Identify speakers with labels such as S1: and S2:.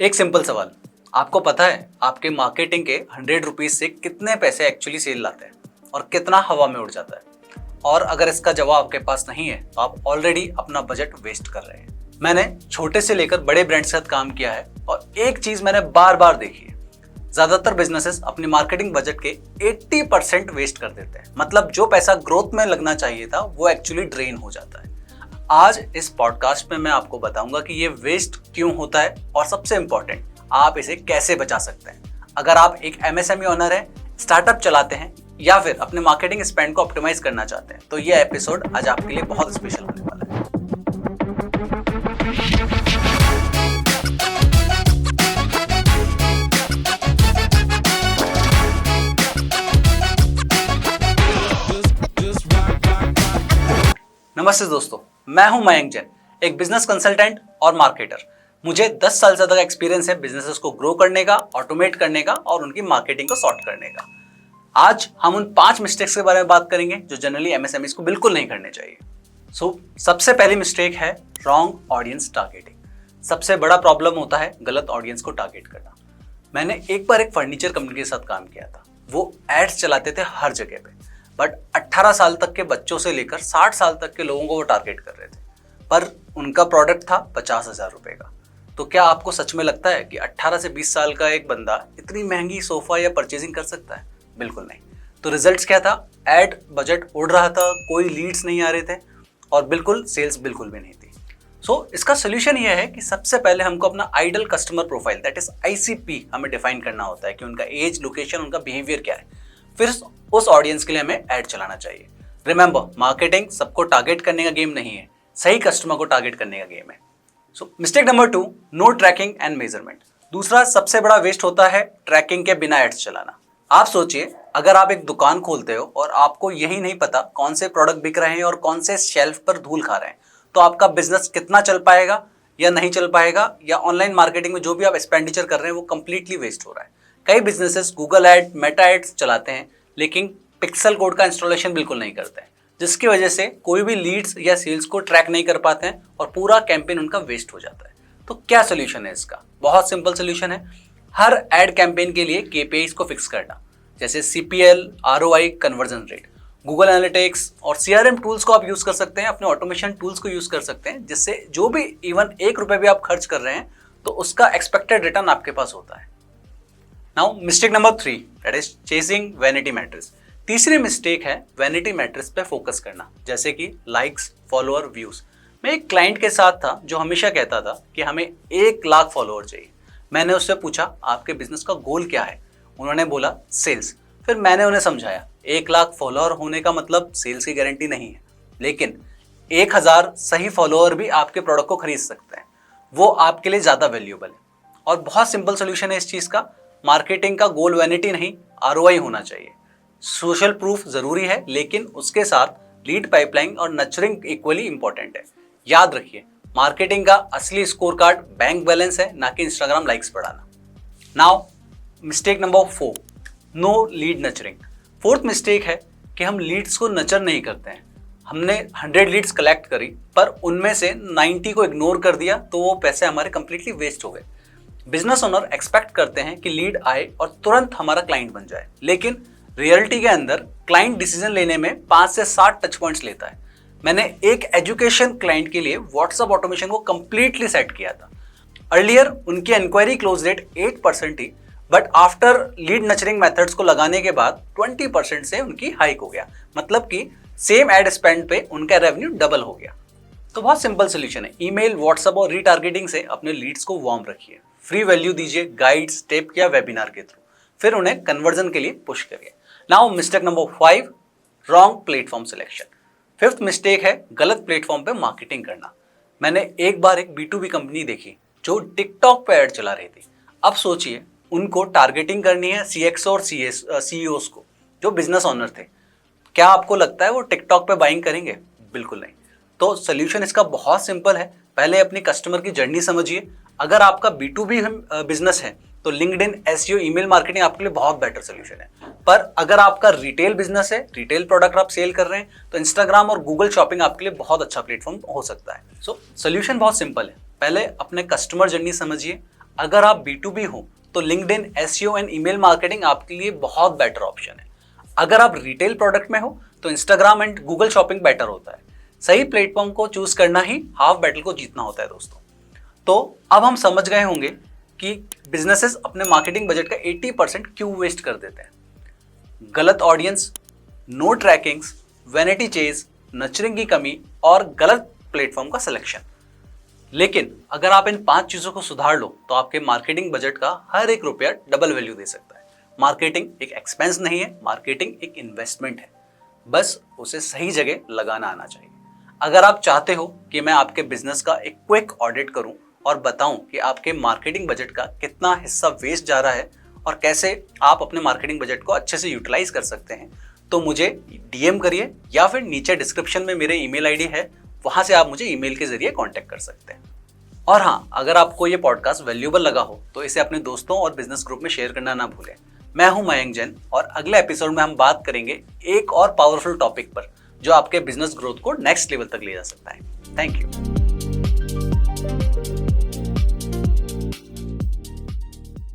S1: एक सिंपल सवाल, आपको पता है आपके मार्केटिंग के 100 रुपीज से कितने पैसे एक्चुअली सेल लाते हैं और कितना हवा में उड़ जाता है? और अगर इसका जवाब आपके पास नहीं है तो आप ऑलरेडी अपना बजट वेस्ट कर रहे हैं। मैंने छोटे से लेकर बड़े ब्रांड के साथ काम किया है और एक चीज मैंने बार बार देखी है, ज्यादातर बिजनेसेस अपनी मार्केटिंग बजट के 80% वेस्ट कर देते हैं। मतलब जो पैसा ग्रोथ में लगना चाहिए था वो एक्चुअली ड्रेन हो जाता है। आज इस पॉडकास्ट में मैं आपको बताऊंगा कि ये वेस्ट क्यों होता है और सबसे इंपॉर्टेंट आप इसे कैसे बचा सकते हैं। अगर आप एक एमएसएमई ओनर हैं, स्टार्टअप चलाते हैं या फिर अपने मार्केटिंग स्पेंड को ऑप्टिमाइज करना चाहते हैं तो ये एपिसोड आज आपके लिए बहुत स्पेशल होने वाला है। नमस्ते दोस्तों, मैं हूं मयंक जैन, एक बिजनेस कंसल्टेंट और मार्केटर। मुझे 10 साल से ज्यादा एक्सपीरियंस है बिजनेसेस को ग्रो करने का, ऑटोमेट करने का और उनकी मार्केटिंग को सॉर्ट करने का। आज हम उन 5 मिस्टेक्स के बारे में बात करेंगे जो जनरली एमएसएमईज को बिल्कुल नहीं करने चाहिए। सबसे पहली मिस्टेक है रॉन्ग ऑडियंस टारगेटिंग। सबसे बड़ा प्रॉब्लम होता है गलत ऑडियंस को टारगेट करना। मैंने एक बार एक फर्नीचर कंपनी के साथ काम किया था। वो एड्स चलाते थे हर जगह पे, बट 18 साल तक के बच्चों से लेकर 60 साल तक के लोगों को वो टारगेट कर रहे थे, पर उनका प्रोडक्ट था 50,000 रुपए का। तो क्या आपको सच में लगता है कि 18 से 20 साल का एक बंदा इतनी महंगी सोफा या परचेजिंग कर सकता है? बिल्कुल नहीं। तो रिजल्ट्स क्या था? एड बजट उड़ रहा था, कोई लीड्स नहीं आ रहे थे और बिल्कुल सेल्स बिल्कुल भी नहीं थी। इसका सोल्यूशन यह है कि सबसे पहले हमको अपना ideal customer profile that is ICP हमें डिफाइन करना होता है कि उनका एज, लोकेशन, उनका बिहेवियर क्या है। फिर उस ऑडियंस के लिए हमें ऐड चलाना चाहिए। रिमेंबर, मार्केटिंग सबको टारगेट करने का गेम नहीं है, सही कस्टमर को टारगेट करने का गेम है। Mistake number 2, no tracking and measurement. दूसरा सबसे बड़ा वेस्ट होता है ट्रैकिंग के बिना एड्स चलाना। आप सोचिए, अगर आप एक दुकान खोलते हो और आपको यही नहीं पता कौन से प्रोडक्ट बिक रहे हैं और कौन से शेल्फ पर धूल खा रहे हैं, तो आपका बिजनेस कितना चल पाएगा या नहीं चल पाएगा, या ऑनलाइन मार्केटिंग में जो भी आप एक्सपेंडिचर कर रहे हैं वो कंप्लीटली वेस्ट हो रहा है। कई businesses Google ad, Meta ads चलाते हैं लेकिन पिक्सल कोड का इंस्टॉलेशन बिल्कुल नहीं करते हैं, जिसकी वजह से कोई भी लीड्स या सेल्स को ट्रैक नहीं कर पाते हैं और पूरा कैंपेन उनका वेस्ट हो जाता है। तो क्या सोल्यूशन है इसका? बहुत सिंपल सोल्यूशन है। हर एड कैंपेन के लिए केपीआईज को फिक्स करना, जैसे CPL, ROI, conversion rate. Google analytics और सीआरएम टूल्स को आप यूज कर सकते हैं, अपने ऑटोमेशन टूल्स को यूज कर सकते हैं, जिससे जो भी इवन 1 रुपए भी आप खर्च कर रहे हैं तो उसका एक्सपेक्टेड रिटर्न आपके पास होता है। Now mistake number 3, that is chasing vanity matrix. तीसरी मिस्टेक है वैनिटी मैट्रिक्स पे फोकस करना, जैसे कि लाइक्स, फॉलोअर, व्यूज। मैं एक क्लाइंट के साथ था जो हमेशा कहता था कि हमें 1 लाख फॉलोअर चाहिए। मैंने उससे पूछा आपके बिजनेस का गोल क्या है? उन्होंने बोला सेल्स। फिर मैंने उन्हें समझाया 1 लाख फॉलोअर होने का मतलब सेल्स की गारंटी नहीं है, लेकिन 1000 सही फॉलोअर भी आपके प्रोडक्ट को खरीद सकते हैं। वो आपके लिए ज्यादा वैल्यूएबल है। और बहुत सिंपल सोल्यूशन है इस चीज का। मार्केटिंग का गोल वैनिटी नहीं, आरओआई होना चाहिए। सोशल प्रूफ जरूरी है, लेकिन उसके साथ लीड पाइपलाइन और नर्चरिंग इक्वली इंपॉर्टेंट है। याद रखिए, मार्केटिंग का असली स्कोर कार्ड बैंक बैलेंस है, ना कि इंस्टाग्राम लाइक्स बढ़ाना। Now mistake number 4, no lead nurturing. Fourth mistake है कि हम लीड्स को नर्चर नहीं करते हैं। हमने 100 लीड्स कलेक्ट करी पर उनमें से 90 को इग्नोर कर दिया, तो वो पैसे हमारे कंप्लीटली वेस्ट हो गए। बिजनेस ओनर एक्सपेक्ट करते हैं कि लीड आए और तुरंत हमारा क्लाइंट बन जाए, लेकिन रियलिटी के अंदर क्लाइंट डिसीजन लेने में 5 से 7 टच पॉइंट्स लेता है। मैंने एक एजुकेशन क्लाइंट के लिए व्हाट्सएप ऑटोमेशन को कंप्लीटली सेट किया था। अर्लियर उनकी इंक्वायरी क्लोज रेट 8% थी, but after lead nurturing methods को लगाने के बाद 20% से उनकी हाइक हो गया। मतलब कि सेम एड स्पेंड पे उनका रेवेन्यू डबल हो गया। तो बहुत सिंपल सोल्यूशन है, ईमेल, व्हाट्सएप और रीटारगेटिंग से अपने लीड्स को वार्म रखिए। फ्री वैल्यू दीजिए, गाइड्स, टिप या वेबिनार के थ्रू। फिर उन्हें कन्वर्जन के लिए पुश करिए। Now mistake number 5, wrong platform selection. 5th mistake है गलत प्लेटफॉर्म पे मार्केटिंग करना। मैंने एक बार एक B2B कंपनी देखी जो टिकटॉक पे ऐड चला रही थी। अब सोचिए, उनको टारगेटिंग करनी है CX और CEOs को जो बिजनेस ओनर थे। क्या आपको लगता है वो टिकटॉक पे बाइंग करेंगे? बिल्कुल नहीं। तो सोल्यूशन इसका बहुत सिंपल है। पहले अपनी कस्टमर की जर्नी समझिए। अगर आपका B2B बिजनेस है तो लिंक्डइन, SEO, ईमेल मार्केटिंग आपके लिए बहुत बेटर सोल्यूशन है। पर अगर आपका रिटेल बिजनेस है, रिटेल प्रोडक्ट आप सेल कर रहे हैं, तो इंस्टाग्राम और गूगल शॉपिंग आपके लिए बहुत अच्छा प्लेटफॉर्म हो सकता है। सोल्यूशन बहुत सिंपल है। पहले अपने कस्टमर जर्नी समझिए, अगर आप B2B हो तो LinkedIn, SEO and email marketing आपके लिए बहुत बेटर ऑप्शन है। अगर आप रिटेल प्रोडक्ट में हो तो Instagram and Google shopping better होता है। सही प्लेटफॉर्म को चूज करना ही हाफ बैटल को जीतना होता है दोस्तों। तो अब हम समझ गए होंगे कि बिजनेसेस अपने मार्केटिंग बजट का 80% क्यों वेस्ट कर देते हैं। गलत audience, no trackings, vanity chase, nurturing की कमी और गलत प्लेटफॉर्म का सिलेक्शन। लेकिन अगर आप इन 5 चीजों को सुधार लो तो आपके मार्केटिंग बजट का हर एक रुपया डबल वैल्यू दे सकता है। मार्केटिंग एक एक्सपेंस नहीं है, मार्केटिंग एक इन्वेस्टमेंट है। बस उसे सही जगह लगाना आना चाहिए। अगर आप चाहते हो कि मैं आपके बिजनेस का एक क्विक ऑडिट करूं और बताऊं कि आपके मार्केटिंग बजट का कितना हिस्सा वेस्ट जा रहा है और कैसे आप अपने मार्केटिंग बजट को अच्छे से यूटिलाइज कर सकते हैं, तो मुझे डीएम करिए या फिर नीचे डिस्क्रिप्शन में मेरे ईमेल आईडी है, वहां से आप मुझे ईमेल के जरिए कांटेक्ट कर सकते हैं। और हाँ, अगर आपको ये पॉडकास्ट वैल्यूएबल लगा हो तो इसे अपने दोस्तों और बिजनेस ग्रुप में शेयर करना ना भूलें। मैं हूं मयंक जैन और अगले एपिसोड में हम बात करेंगे एक और पावरफुल टॉपिक पर जो आपके बिजनेस ग्रोथ को नेक्स्ट लेवल तक ले जा सकता है। Thank you.